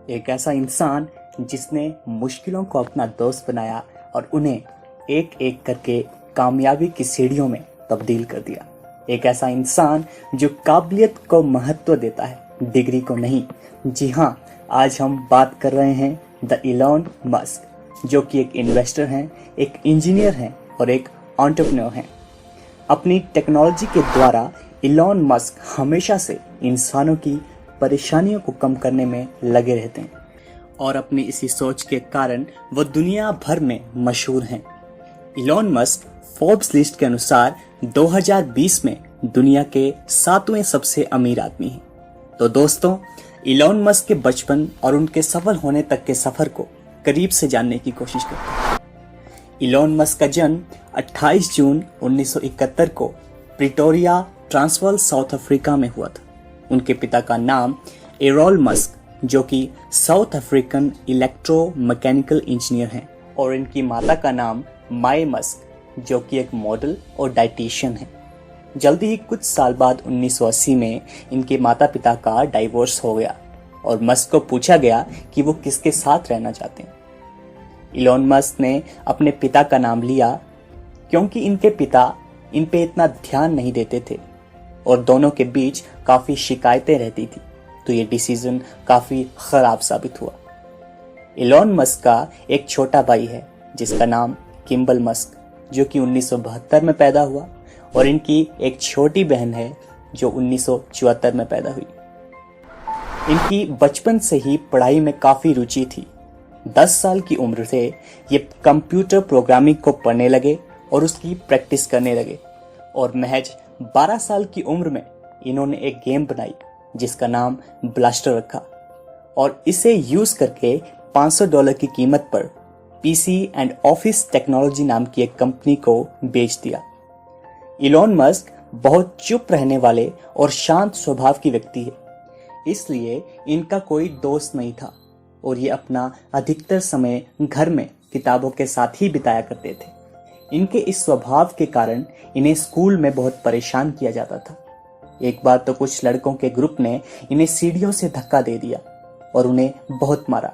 एक ऐसा इंसान जिसने मुश्किलों को अपना दोस्त बनाया और उन्हें एक एक करके कामयाबी की सीढ़ियों में तब्दील कर दिया। एक ऐसा इंसान जो काबिलियत को महत्व देता है, डिग्री को नहीं। जी हाँ, आज हम बात कर रहे हैं द इलॉन मस्क, जो कि एक इन्वेस्टर हैं, एक इंजीनियर हैं और एक एंटरप्रेन्योर हैं। अपनी टेक्नोलॉजी के द्वारा इलॉन मस्क हमेशा से इंसानों की परेशानियों को कम करने में लगे रहते हैं और अपनी इसी सोच के कारण वो दुनिया भर में मशहूर हैं। इलॉन मस्क फोर्ब्स लिस्ट के अनुसार 2020 में दुनिया के 7वें सबसे अमीर आदमी हैं। तो दोस्तों, इलॉन मस्क के बचपन और उनके सफल होने तक के सफर को करीब से जानने की कोशिश करते हैं। इलॉन मस्क का जन्म 28 जून 1971 को प्रिटोरिया, ट्रांसवाल, साउथ अफ्रीका में हुआ था। उनके पिता का नाम एरोल मस्क, जो कि south African electro mechanical engineer हैं, और इनकी माता का नाम माय मस्क, जो कि एक मॉडल और डाइटिशियन है। जल्दी ही कुछ साल बाद 1980 में इनके माता पिता का डाइवोर्स हो गया और मस्क को पूछा गया कि वो किसके साथ रहना चाहते हैं। इलॉन मस्क ने अपने पिता का नाम लिया क्योंकि इनके पिता इन पे इतना ध्यान नहीं देते थे और दोनों के बीच काफी शिकायतें रहती थी, तो ये डिसीजन काफी खराब साबित हुआ। इलॉन मस्क का एक छोटा भाई है जिसका नाम किम्बल मस्क, जो कि 1972 में पैदा हुआ, और इनकी एक छोटी बहन है जो 1974 में पैदा हुई। इनकी बचपन से ही पढ़ाई में काफी रुचि थी। 10 साल की उम्र से ये कंप्यूटर प्रोग्रामिंग को पढ़ने लगे और उसकी प्रैक्टिस करने लगे, और महज 12 साल की उम्र में इन्होंने एक गेम बनाई जिसका नाम ब्लास्टर रखा, और इसे यूज करके $500 की कीमत पर पीसी एंड ऑफिस टेक्नोलॉजी नाम की एक कंपनी को बेच दिया। इलॉन मस्क बहुत चुप रहने वाले और शांत स्वभाव की व्यक्ति है, इसलिए इनका कोई दोस्त नहीं था और ये अपना अधिकतर समय घर में किताबों के साथ ही बिताया करते थे। इनके इस स्वभाव के कारण इन्हें स्कूल में बहुत परेशान किया जाता था। एक बार तो कुछ लड़कों के ग्रुप ने इन्हें सीढ़ियों से धक्का दे दिया और उन्हें बहुत मारा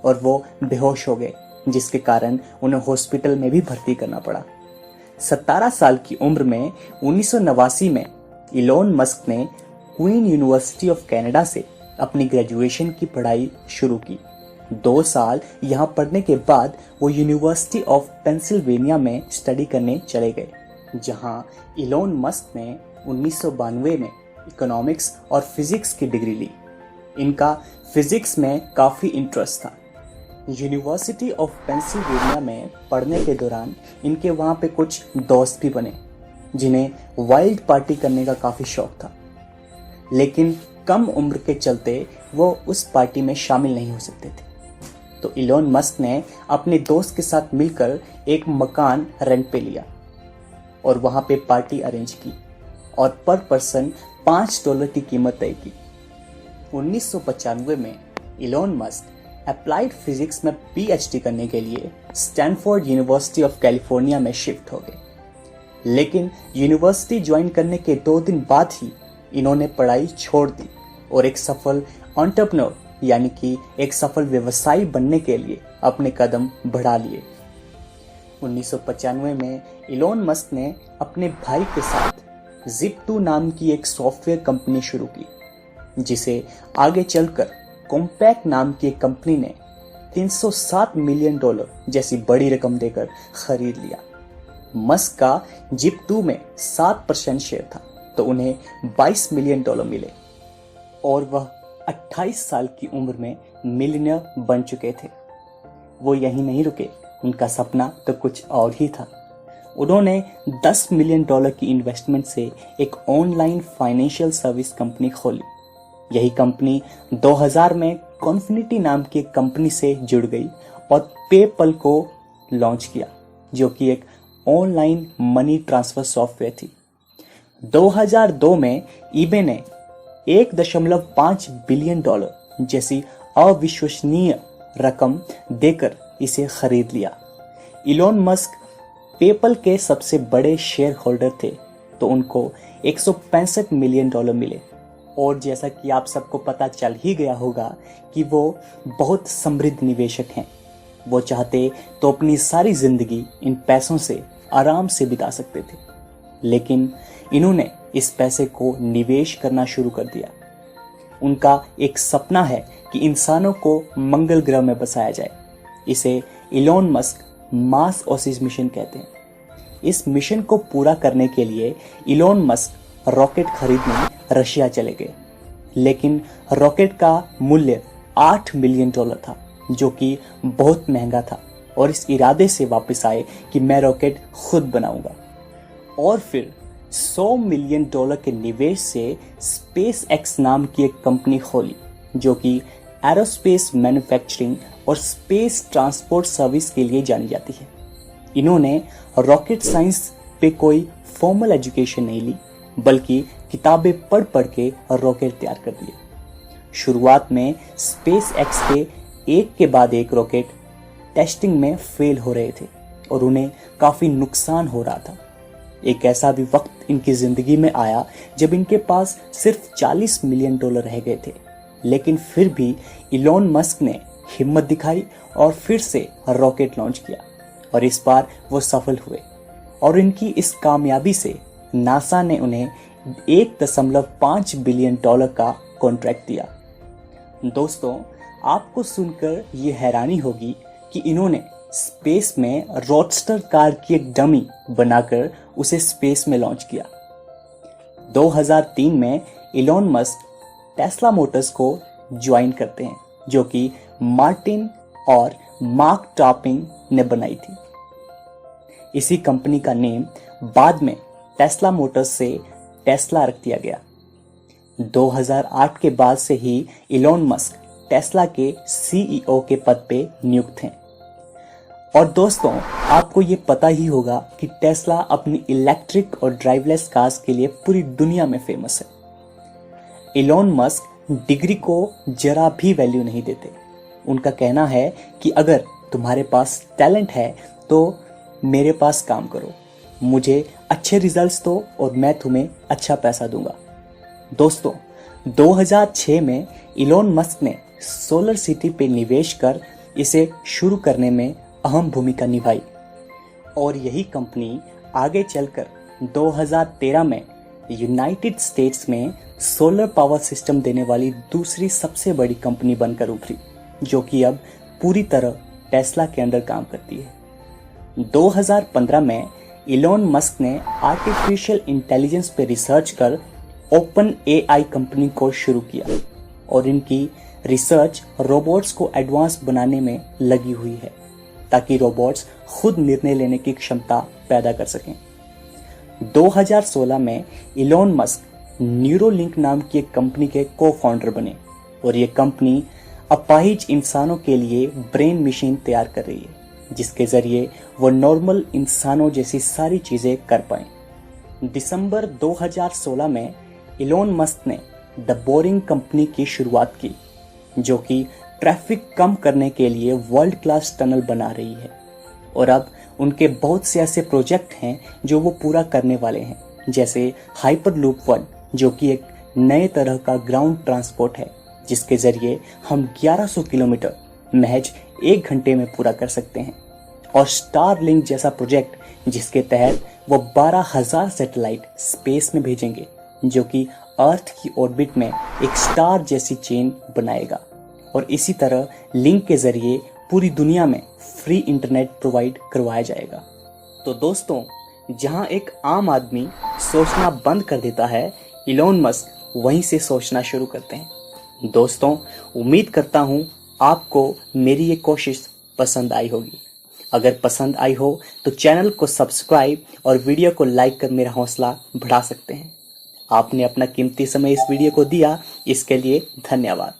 और वो बेहोश हो गए, जिसके कारण उन्हें हॉस्पिटल में भी भर्ती करना पड़ा। 17 साल की उम्र में 1989 में इलॉन मस्क ने क्वीन यूनिवर्सिटी ऑफ कनाडा से अपनी ग्रेजुएशन की पढ़ाई शुरू की। 2 साल यहाँ पढ़ने के बाद वो यूनिवर्सिटी ऑफ पेंसिल्वेनिया में स्टडी करने चले गए, जहाँ इलॉन मस्क ने 1992 में इकोनॉमिक्स और फिजिक्स की डिग्री ली। इनका फिजिक्स में काफ़ी इंटरेस्ट था। यूनिवर्सिटी ऑफ पेंसिल्वेनिया में पढ़ने के दौरान इनके वहाँ पे कुछ दोस्त भी बने जिन्हें वाइल्ड पार्टी करने का काफ़ी शौक था, लेकिन कम उम्र के चलते वो उस पार्टी में शामिल नहीं हो सकते थे। तो इलॉन मस्क ने अपने दोस्त के साथ मिलकर एक मकान रेंट पे लिया और वहाँ पे पार्टी अरेंज की और पर पर्सन $5 की कीमत तय की। 1995 में इलॉन मस्क अप्लाइड फिजिक्स में पीएचडी करने के लिए स्टैनफोर्ड यूनिवर्सिटी ऑफ कैलिफोर्निया में शिफ्ट हो गए, लेकिन यूनिवर्सिटी ज्वाइन करने के 2 दिन बाद ही इन्होंने पढ़ाई छोड़ दी और एक सफल एंटरप्रेन्योर यानी कि एक सफल व्यवसायी बनने के लिए अपने कदम बढ़ा लिए। 1995 में इलॉन मस्क ने अपने भाई के साथ Zip2 नाम की एक सॉफ्टवेयर कंपनी शुरू की, जिसे आगे चलकर कॉम्पैक्ट नाम की एक कंपनी ने $307 मिलियन जैसी बड़ी रकम देकर खरीद लिया। मस्क का Zip2 में 7% शेयर था, तो उन्हें $22 मिलियन मिले और वह 28 साल की उम्र में मिलियनेयर बन चुके थे। वो यहीं नहीं रुके, उनका सपना तो कुछ और ही था। उन्होंने $10 मिलियन की इन्वेस्टमेंट से एक ऑनलाइन फाइनेंशियल सर्विस कंपनी खोली। यही कंपनी 2000 में कॉन्फिनिटी नाम की एक कंपनी से जुड़ गई और पेपल को लॉन्च किया, जो कि एक ऑनलाइन मनी ट्रांसफर सॉफ्टवेयर थी। 2002 में ईबे ने $1.5 बिलियन जैसी अविश्वसनीय रकम देकर इसे खरीद लिया। इलॉन मस्क पेपल के सबसे बड़े शेयर होल्डर थे, तो उनको $165 मिलियन मिले और जैसा कि आप सबको पता चल ही गया होगा कि वो बहुत समृद्ध निवेशक हैं। वो चाहते तो अपनी सारी जिंदगी इन पैसों से आराम से बिता सकते थे, लेकिन इन्होंने इस पैसे को निवेश करना शुरू कर दिया। उनका एक सपना है कि इंसानों को मंगल ग्रह में बसाया जाए। इसे Elon Musk Mars Oasis mission कहते हैं। इस मिशन को पूरा करने के लिए इलॉन मस्क रॉकेट खरीदने रशिया चले गए, लेकिन रॉकेट का मूल्य $8 मिलियन था, जो कि बहुत महंगा था, और इस इरादे से वापस आए कि मैं रॉकेट खुद बनाऊंगा। और फिर $100 मिलियन के निवेश से स्पेस एक्स नाम की एक कंपनी खोली, जो कि एरोस्पेस मैन्युफैक्चरिंग और स्पेस ट्रांसपोर्ट सर्विस के लिए जानी जाती है। इन्होंने रॉकेट साइंस पे कोई फॉर्मल एजुकेशन नहीं ली, बल्कि किताबें पढ़ पढ़ के रॉकेट तैयार कर दिए। शुरुआत में स्पेस एक्स के एक के बाद एक रॉकेट टेस्टिंग में फेल हो रहे थे और उन्हें काफी नुकसान हो रहा था। एक ऐसा भी वक्त इनकी जिंदगी में आया जब इनके पास सिर्फ $40 मिलियन रह गए थे, लेकिन फिर भी इलॉन मस्क ने हिम्मत दिखाई और फिर से रॉकेट लॉन्च किया, और इस बार वो सफल हुए। और इनकी इस कामयाबी से नासा ने उन्हें $1.5 बिलियन का कॉन्ट्रैक्ट दिया। दोस्तों, आपको सुनकर ये हैरानी होगी कि इन्होंने स्पेस में रोडस्टर कार की एक डमी बनाकर उसे स्पेस में लॉन्च किया। 2003 में इलॉन मस्क टेस्ला मोटर्स को ज्वाइन करते हैं, जो कि मार्टिन और मार्क टॉपिंग ने बनाई थी। इसी कंपनी का नेम बाद में टेस्ला मोटर्स से टेस्ला रख दिया गया। 2008 के बाद से ही इलॉन मस्क टेस्ला के सीईओ के पद पे नियुक्त हैं। और दोस्तों, आपको ये पता ही होगा कि टेस्ला अपनी इलेक्ट्रिक और ड्राइवलेस कार्स के लिए पूरी दुनिया में फेमस है। इलॉन मस्क डिग्री को जरा भी वैल्यू नहीं देते। उनका कहना है कि अगर तुम्हारे पास टैलेंट है तो मेरे पास काम करो, मुझे अच्छे रिजल्ट्स दो और मैं तुम्हें अच्छा पैसा दूंगा। दोस्तों, 2006 में इलॉन मस्क ने सोलर सिटी पे निवेश कर इसे शुरू करने में अहम भूमिका निभाई, और यही कंपनी आगे चलकर 2013 में यूनाइटेड स्टेट्स में सोलर पावर सिस्टम देने वाली दूसरी सबसे बड़ी कंपनी बनकर उभरी, जो कि अब पूरी तरह टेस्ला के अंडर काम करती है। 2015 में इलॉन मस्क ने आर्टिफिशियल इंटेलिजेंस पे रिसर्च कर ओपन एआई कंपनी को शुरू किया, और इनकी रिसर्च रोबोट्स को एडवांस बनाने में लगी हुई है, ताकि रोबोट्स खुद निर्णय लेने की क्षमता पैदा कर सकें। 2016 में इलॉन मस्क न्यूरोलिंक नाम की एक कंपनी के को फाउंडर बने, और ये कंपनी अपाहिज इंसानों के लिए ब्रेन मशीन तैयार कर रही है, जिसके जरिए वो नॉर्मल इंसानों जैसी सारी चीजें कर पाएं। दिसंबर 2016 में इलॉन मस्क ने द बोरिंग कंपनी की शुरुआत की, जो कि ट्रैफिक कम करने के लिए वर्ल्ड क्लास टनल बना रही है। और अब उनके बहुत से ऐसे प्रोजेक्ट हैं जो वो पूरा करने वाले हैं, जैसे हाइपरलूप 1, जो कि एक नए तरह का ग्राउंड ट्रांसपोर्ट है, जिसके जरिए हम 1100 किलोमीटर महज 1 घंटे में पूरा कर सकते हैं। और स्टारलिंक जैसा प्रोजेक्ट, जिसके तहत वो 12,000 सैटेलाइट स्पेस में भेजेंगे, जो कि अर्थ की ऑर्बिट में एक स्टार जैसी चेन बनाएगा। और इसी तरह लिंक के जरिए पूरी दुनिया में फ्री इंटरनेट प्रोवाइड करवाया जाएगा। तो दोस्तों, जहां एक आम आदमी सोचना बंद कर देता है, इलॉन मस्क वहीं से सोचना शुरू करते हैं। दोस्तों, उम्मीद करता हूं आपको मेरी ये कोशिश पसंद आई होगी। अगर पसंद आई हो तो चैनल को सब्सक्राइब और वीडियो को लाइक कर मेरा हौसला बढ़ा सकते हैं। आपने अपना कीमती समय इस वीडियो को दिया, इसके लिए धन्यवाद।